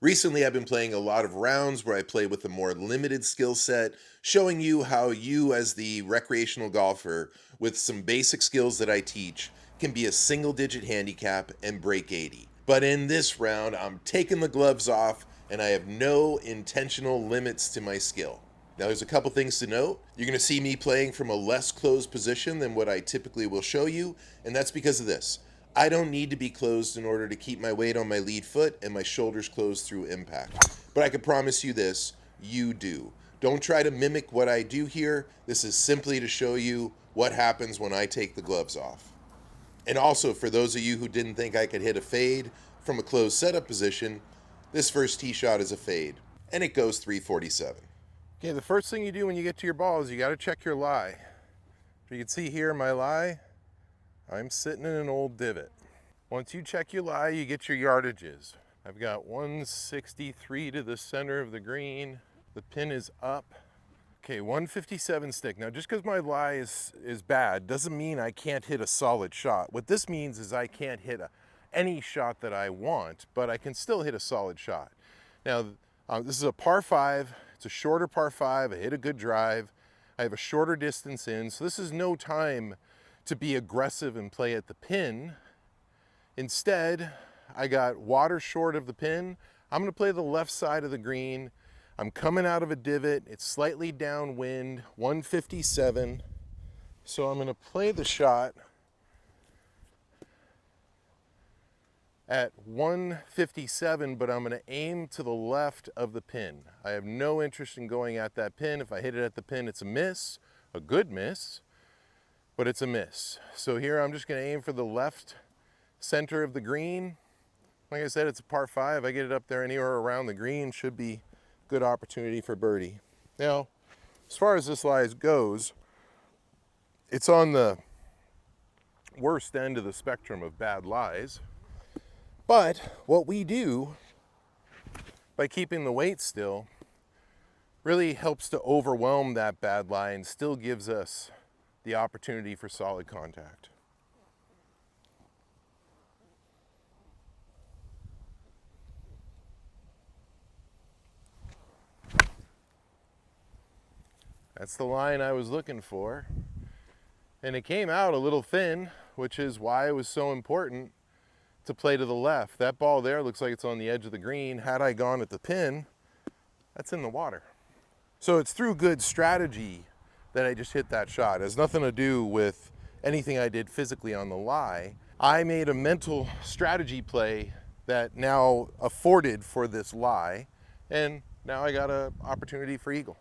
Recently, I've been playing a lot of rounds where I play with a more limited skill set, showing you how you, as the recreational golfer, with some basic skills that I teach, can be a single digit handicap and break 80. But in this round, I'm taking the gloves off and I have no intentional limits to my skill. Now, there's a couple things to note. You're going to see me playing from a less closed position than what I typically will show you, and that's because of this. I don't need to be closed in order to keep my weight on my lead foot and my shoulders closed through impact. But I can promise you this, you do. Don't try to mimic what I do here. This is simply to show you what happens when I take the gloves off. And also, for those of you who didn't think I could hit a fade from a closed setup position, this first tee shot is a fade, and it goes 347. Okay, the first thing you do when you get to your ball is you got to check your lie. You can see here my lie, I'm sitting in an old divot. Once you check your lie, you get your yardages. I've got 163 to the center of the green. The pin is up. Okay, 157 stick. Now, just because my lie is bad doesn't mean I can't hit a solid shot. What this means is I can't hit any shot that I want, but I can still hit a solid shot. Now, this is a par 5. It's a shorter par 5. I hit a good drive. I have a shorter distance in, so this is no time to be aggressive and play at the pin. Instead, I got water short of the pin. I'm going to play the left side of the green. I'm coming out of a divot. It's slightly downwind, 157. So I'm going to play the shot at 157, but I'm going to aim to the left of the pin. I have no interest in going at that pin. If I hit it at the pin, it's a miss, a good miss, but it's a miss. So here I'm just going to aim for the left center of the green. Like I said, it's a par 5. I get it up there anywhere around the green, should be good opportunity for birdie. Now, as far as this lie goes, it's on the worst end of the spectrum of bad lies. But what we do by keeping the weight still really helps to overwhelm that bad lie and still gives us the opportunity for solid contact. That's the line I was looking for. And it came out a little thin, which is why it was so important to play to the left. That ball there looks like it's on the edge of the green. Had I gone at the pin, that's in the water. So it's through good strategy that I just hit that shot. It has nothing to do with anything I did physically on the lie. I made a mental strategy play that now afforded for this lie, and now I got an opportunity for eagle.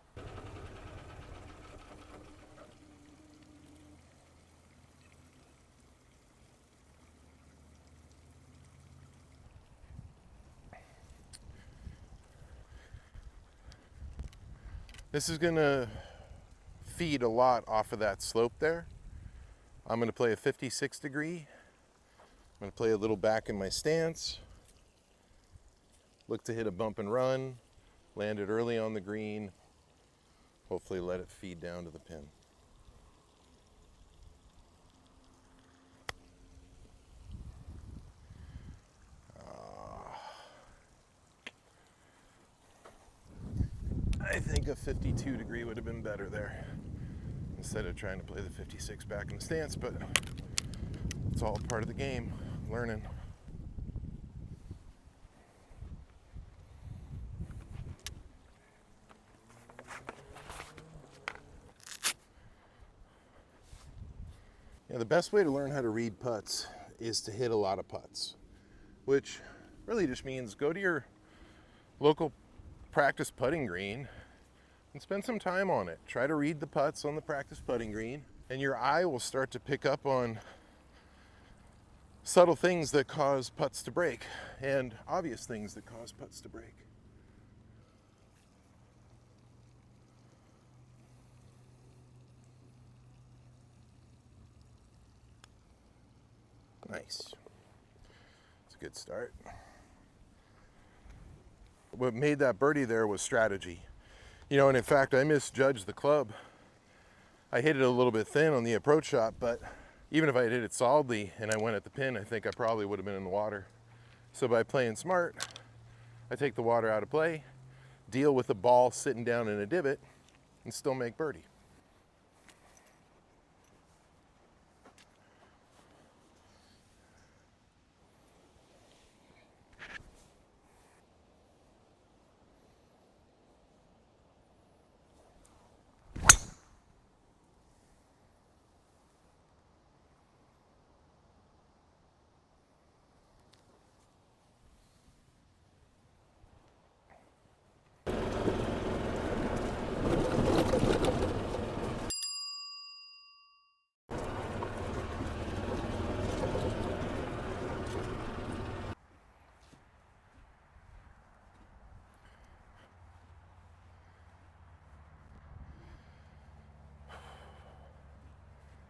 This is gonna feed a lot off of that slope there. I'm gonna play a 56 degree. I'm gonna play a little back in my stance. Look to hit a bump and run. Land it early on the green. Hopefully let it feed down to the pin. I think a 52 degree would have been better there instead of trying to play the 56 back in the stance, but it's all part of the game, learning. Yeah, the best way to learn how to read putts is to hit a lot of putts, which really just means go to your local practice putting green and spend some time on it. Try to read the putts on the practice putting green, and your eye will start to pick up on subtle things that cause putts to break and obvious things that cause putts to break. Nice. It's a good start. What made that birdie there was strategy. You know, and in fact, I misjudged the club. I hit it a little bit thin on the approach shot, but even if I had hit it solidly and I went at the pin, I think I probably would have been in the water. So by playing smart, I take the water out of play, deal with the ball sitting down in a divot, and still make birdie.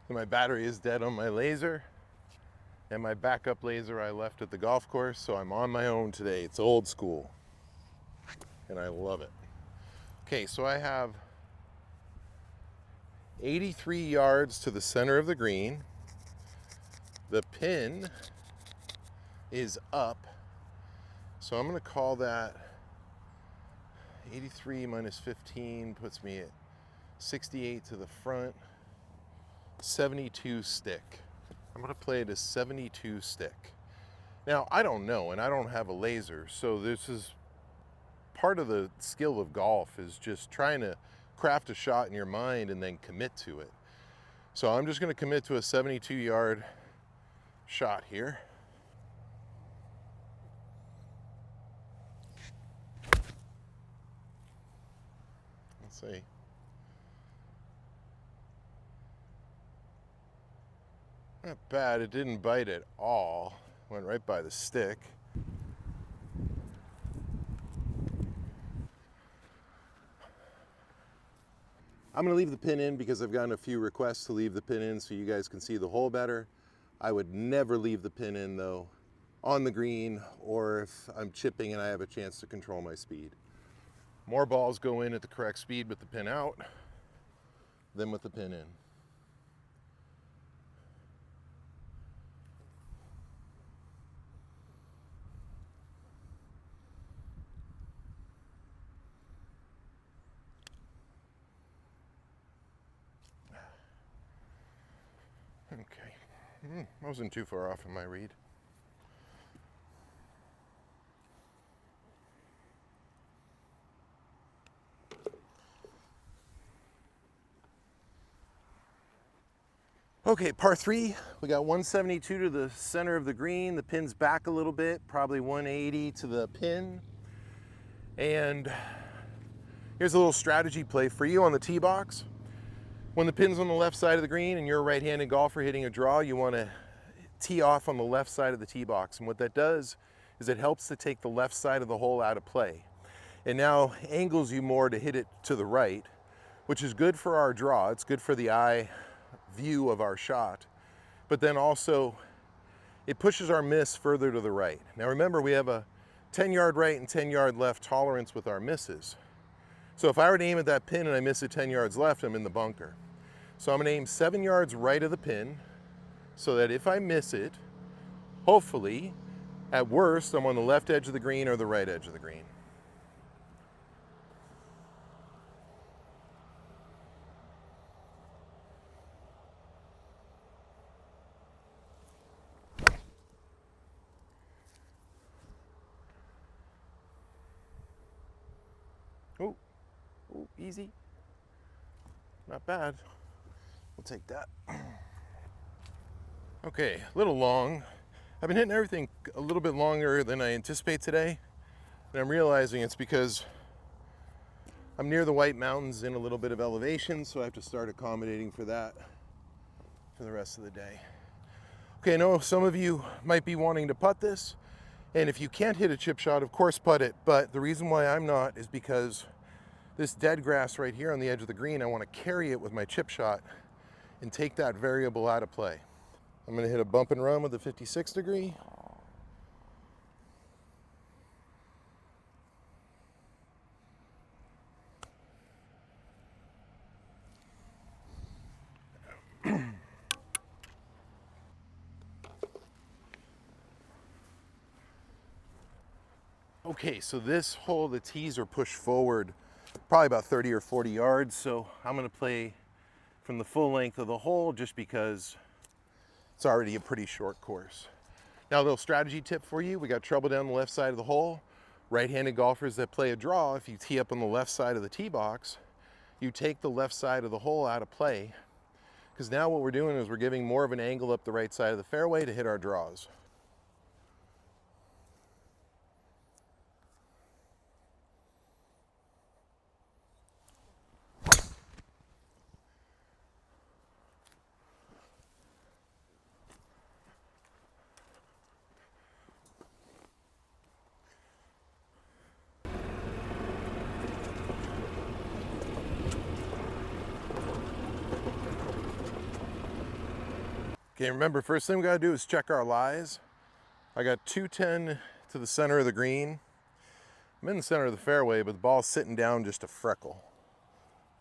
My battery is dead on my laser, and my backup laser I left at the golf course, so I'm on my own today. It's old school, and I love it. Okay, so I have 83 yards to the center of the green. The pin is up, so I'm going to call that 83 minus 15 puts me at 68 to the front. 72 stick. I'm going to play it as 72 stick. Now, I don't know, and I don't have a laser, so this is part of the skill of golf, is just trying to craft a shot in your mind and then commit to it. So I'm just going to commit to a 72-yard shot here. Let's see. Not bad. It didn't bite at all. Went right by the stick. I'm going to leave the pin in because I've gotten a few requests to leave the pin in so you guys can see the hole better. I would never leave the pin in though on the green, or if I'm chipping and I have a chance to control my speed. More balls go in at the correct speed with the pin out than with the pin in. Okay, I wasn't too far off in my read. Okay, par 3, we got 172 to the center of the green. The pin's back a little bit, probably 180 to the pin. And here's a little strategy play for you on the tee box. When the pin's on the left side of the green and you're a right-handed golfer hitting a draw, you want to tee off on the left side of the tee box. And what that does is it helps to take the left side of the hole out of play. It now angles you more to hit it to the right, which is good for our draw. It's good for the eye view of our shot. But then also, it pushes our miss further to the right. Now remember, we have a 10-yard right and 10-yard left tolerance with our misses. So if I were to aim at that pin and I miss it 10 yards left, I'm in the bunker. So I'm going to aim 7 yards right of the pin so that if I miss it, hopefully, at worst, I'm on the left edge of the green or the right edge of the green. Oh, easy. Not bad. We'll take that. Okay, a little long. I've been hitting everything a little bit longer than I anticipate today, and I'm realizing it's because I'm near the White Mountains in a little bit of elevation, so I have to start accommodating for that for the rest of the day. Okay, I know some of you might be wanting to putt this, and if you can't hit a chip shot, of course putt it, but the reason why I'm not is because this dead grass right here on the edge of the green, I want to carry it with my chip shot and take that variable out of play. I'm going to hit a bump and run with a 56 degree. Okay, so this hole, the tees are pushed forward probably about 30 or 40 yards. So I'm gonna play from the full length of the hole just because it's already a pretty short course. Now, a little strategy tip for you. We got trouble down the left side of the hole. Right-handed golfers that play a draw, if you tee up on the left side of the tee box, you take the left side of the hole out of play, because now what we're doing is we're giving more of an angle up the right side of the fairway to hit our draws. Okay, remember, first thing we gotta do is check our lies. I got 210 to the center of the green. I'm in the center of the fairway, but the ball's sitting down just a freckle.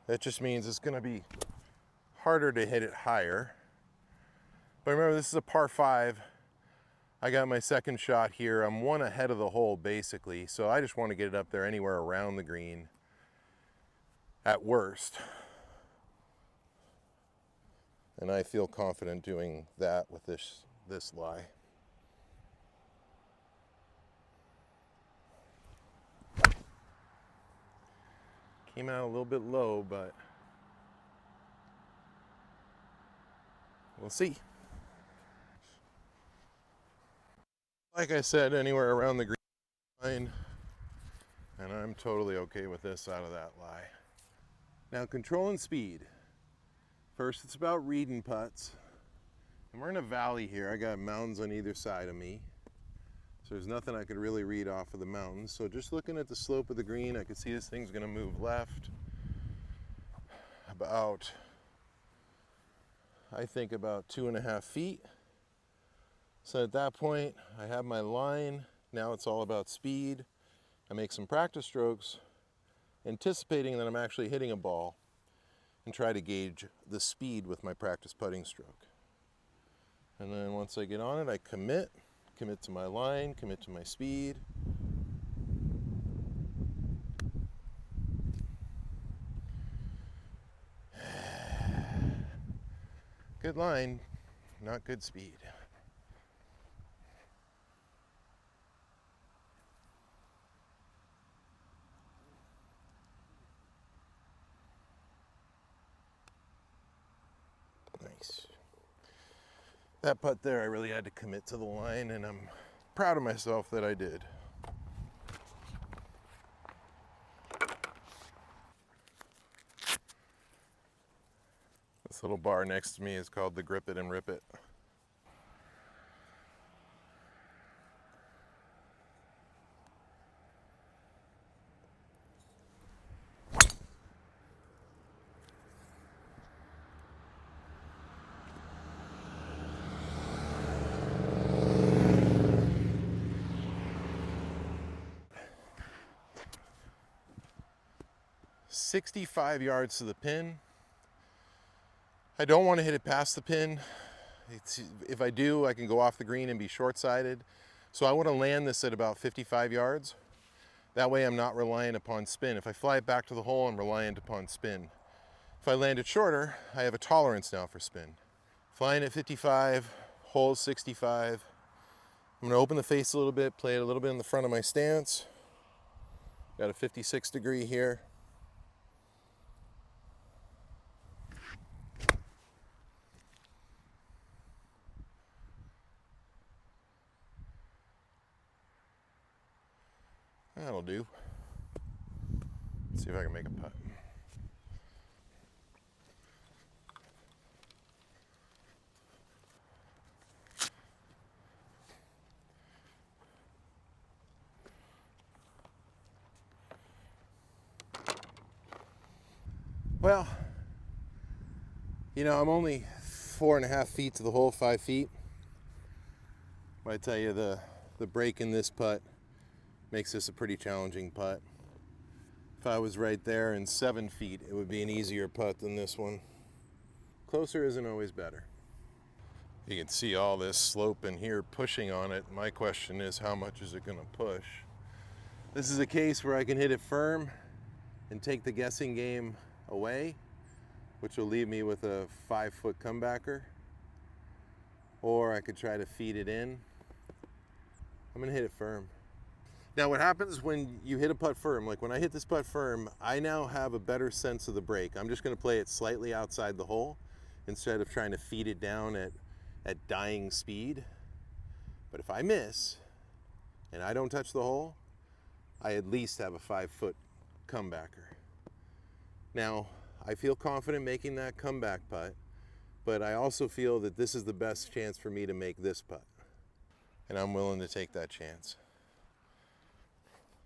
That just means it's gonna be harder to hit it higher. But remember, this is a par 5. I got my second shot here. I'm one ahead of the hole, basically, so I just want to get it up there anywhere around the green at worst. And I feel confident doing that with this lie. Came out a little bit low, but we'll see. Like I said, anywhere around the green line, and I'm totally okay with this out of that lie. Now, controlling speed. First, it's about reading putts. And we're in a valley here. I got mountains on either side of me. So there's nothing I could really read off of the mountains. So just looking at the slope of the green, I can see this thing's gonna move left about, I think about 2.5 feet. So at that point, I have my line. Now it's all about speed. I make some practice strokes, anticipating that I'm actually hitting a ball, and try to gauge the speed with my practice putting stroke. And then once I get on it, I commit to my line, commit to my speed. Good line, not good speed. Nice. That putt there, I really had to commit to the line, and I'm proud of myself that I did. This little bar next to me is called the Grip It and Rip It. "65 yards to the pin." I don't want to hit it past the pin. If I do, I can go off the green and be short-sided. So I want to land this at about 55 yards. That way I'm not reliant upon spin. If I fly it back to the hole, I'm reliant upon spin. If I land it shorter, I have a tolerance now for spin. Flying at 55, hole 65. I'm gonna open the face a little bit, play it a little bit in the front of my stance. Got a 56 degree here. That'll do. Let's see if I can make a putt. Well, you know, I'm only 4.5 feet to the hole, 5 feet. But I tell you, the break in this putt makes this a pretty challenging putt. If I was right there in 7 feet, it would be an easier putt than this one. Closer isn't always better. You can see all this slope in here pushing on it. My question is, how much is it going to push? This is a case where I can hit it firm and take the guessing game away, which will leave me with a 5-foot comebacker. Or I could try to feed it in. I'm gonna hit it firm. Now what happens when you hit a putt firm, like when I hit this putt firm, I now have a better sense of the break. I'm just gonna play it slightly outside the hole instead of trying to feed it down at dying speed. But if I miss and I don't touch the hole, I at least have a 5-foot comebacker. Now, I feel confident making that comeback putt, but I also feel that this is the best chance for me to make this putt. And I'm willing to take that chance.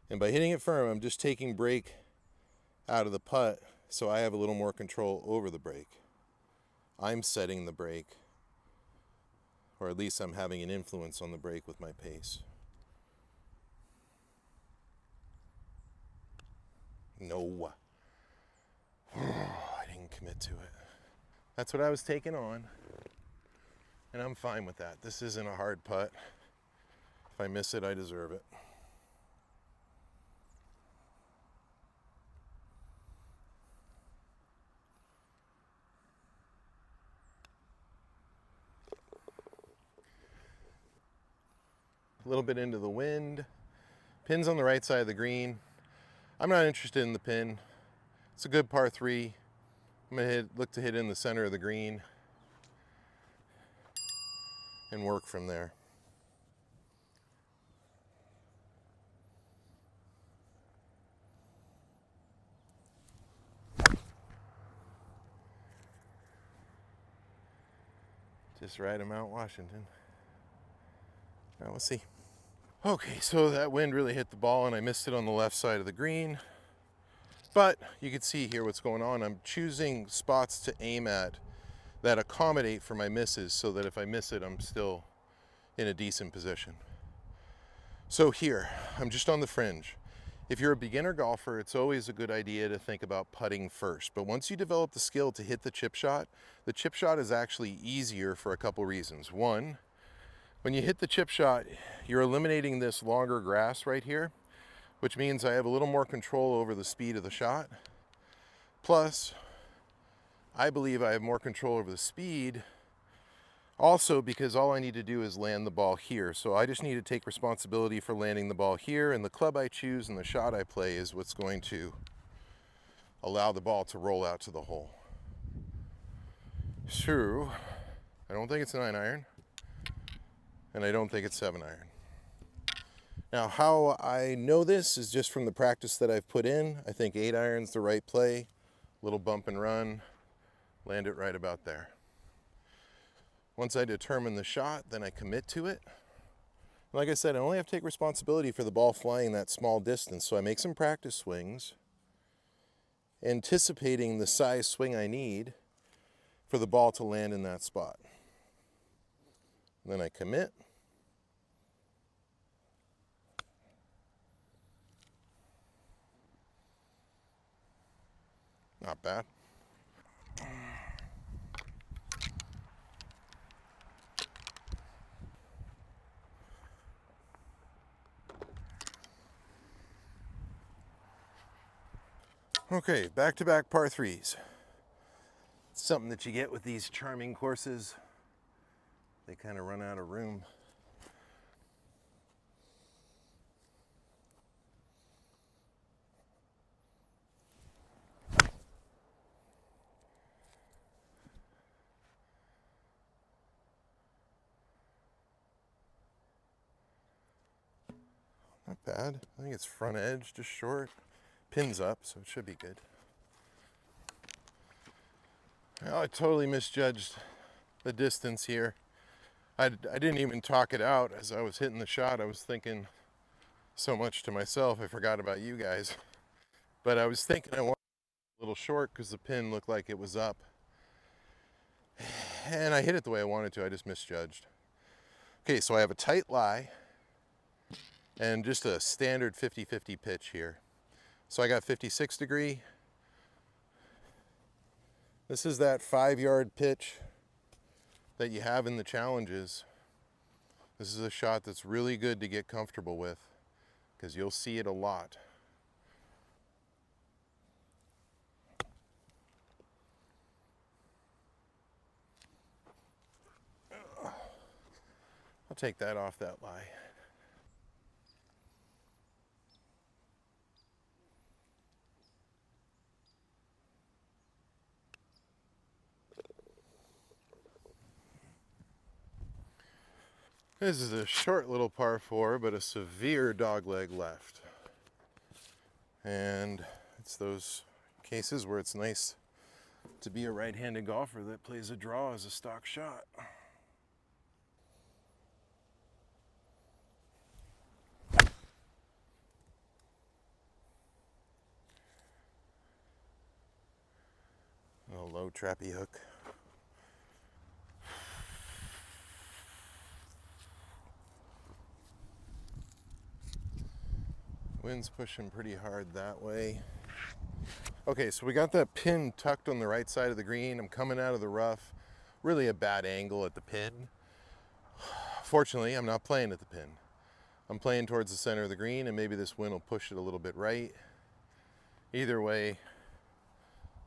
And by hitting it firm, I'm just taking break out of the putt so I have a little more control over the break. I'm setting the break, or at least I'm having an influence on the break with my pace. No. I didn't commit to it. That's what I was taking on, and I'm fine with that. This isn't a hard putt. If I miss it, I deserve it. A little bit into the wind. Pin's on the right side of the green. I'm not interested in the pin. It's a good par 3. I'm gonna look to hit in the center of the green and work from there. Just right of Mount Washington. Now we'll see. Okay, so that wind really hit the ball and I missed it on the left side of the green. But you can see here what's going on. I'm choosing spots to aim at that accommodate for my misses so that if I miss it, I'm still in a decent position. So here, I'm just on the fringe. If you're a beginner golfer, it's always a good idea to think about putting first. But once you develop the skill to hit the chip shot is actually easier for a couple reasons. One, when you hit the chip shot, you're eliminating this longer grass right here, which means I have a little more control over the speed of the shot. Plus, I believe I have more control over the speed also because all I need to do is land the ball here. So I just need to take responsibility for landing the ball here, and the club I choose and the shot I play is what's going to allow the ball to roll out to the hole. True, I don't think it's a 9-iron, and I don't think it's 7-iron. Now, how I know this is just from the practice that I've put in. I think 8-iron's the right play. Little bump and run, land it right about there. Once I determine the shot, then I commit to it. Like I said, I only have to take responsibility for the ball flying that small distance, so I make some practice swings, anticipating the size swing I need for the ball to land in that spot. Then I commit. Not bad. Okay, back-to-back par 3s. It's something that you get with these charming courses. They kind of run out of room. Not bad. I think it's front edge, just short. Pins up, so it should be good. Well, I totally misjudged the distance here. I didn't even talk it out as I was hitting the shot. I was thinking so much to myself, I forgot about you guys. But I was thinking I wanted a little short because the pin looked like it was up. And I hit it the way I wanted to, I just misjudged. Okay, so I have a tight lie and just a standard 50-50 pitch here. So I got 56 degree. This is that 5-yard pitch that you have in the challenges. This is a shot that's really good to get comfortable with. because you'll see it a lot. I'll take that off that lie. This is a short little par 4, but a severe dogleg left. And it's those cases where it's nice to be a right-handed golfer that plays a draw as a stock shot. A low trappy hook. Wind's pushing pretty hard that way. Okay, so we got that pin tucked on the right side of the green. I'm coming out of the rough. Really a bad angle at the pin. Fortunately, I'm not playing at the pin. I'm playing towards the center of the green, and maybe this wind will push it a little bit right. Either way,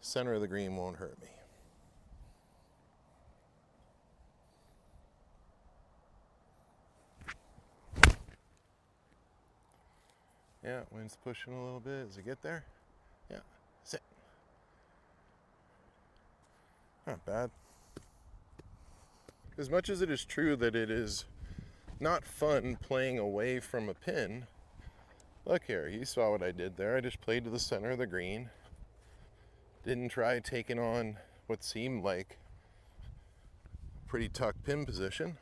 center of the green won't hurt me. Yeah, wind's pushing a little bit. Does it get there? Yeah, sit. Not bad. As much as it is true that it is not fun playing away from a pin, look here, you saw what I did there. I just played to the center of the green. Didn't try taking on what seemed like a pretty tucked pin position.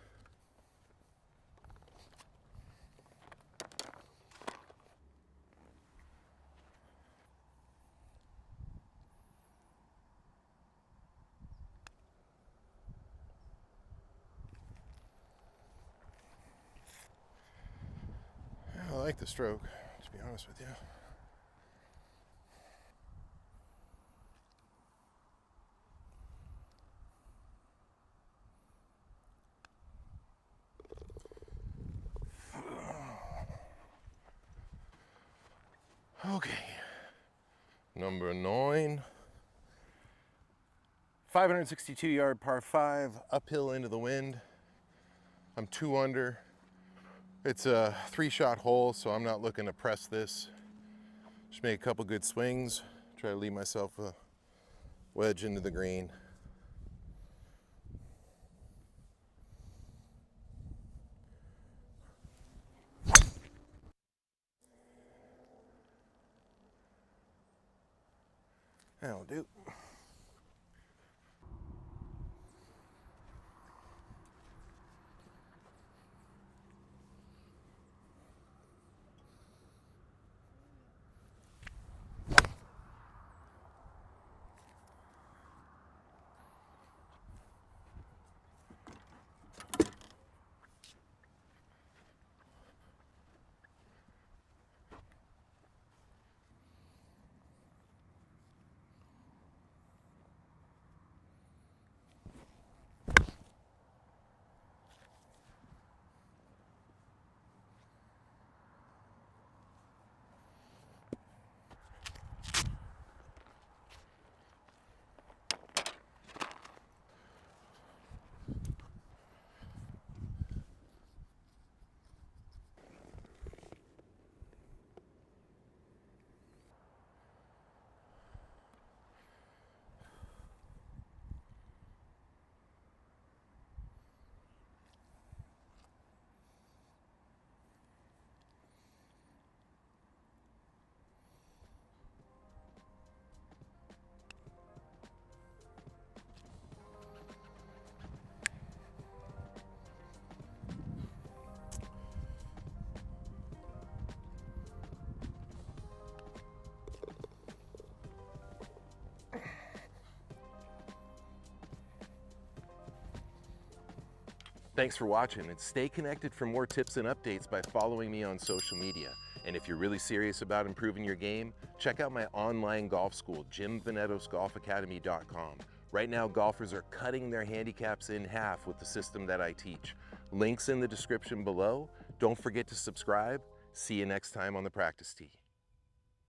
I like the stroke, to be honest with you. Okay, number 9. 562-yard par 5, uphill into the wind. I'm 2 under. It's a 3-shot hole, so I'm not looking to press this. Just make a couple good swings, try to leave myself a wedge into the green. That'll do. Thanks for watching, and stay connected for more tips and updates by following me on social media. And if you're really serious about improving your game, check out my online golf school, JimVenetosGolfAcademy.com. Right now, golfers are cutting their handicaps in half with the system that I teach. Links in the description below. Don't forget to subscribe, See you next time on the practice tee.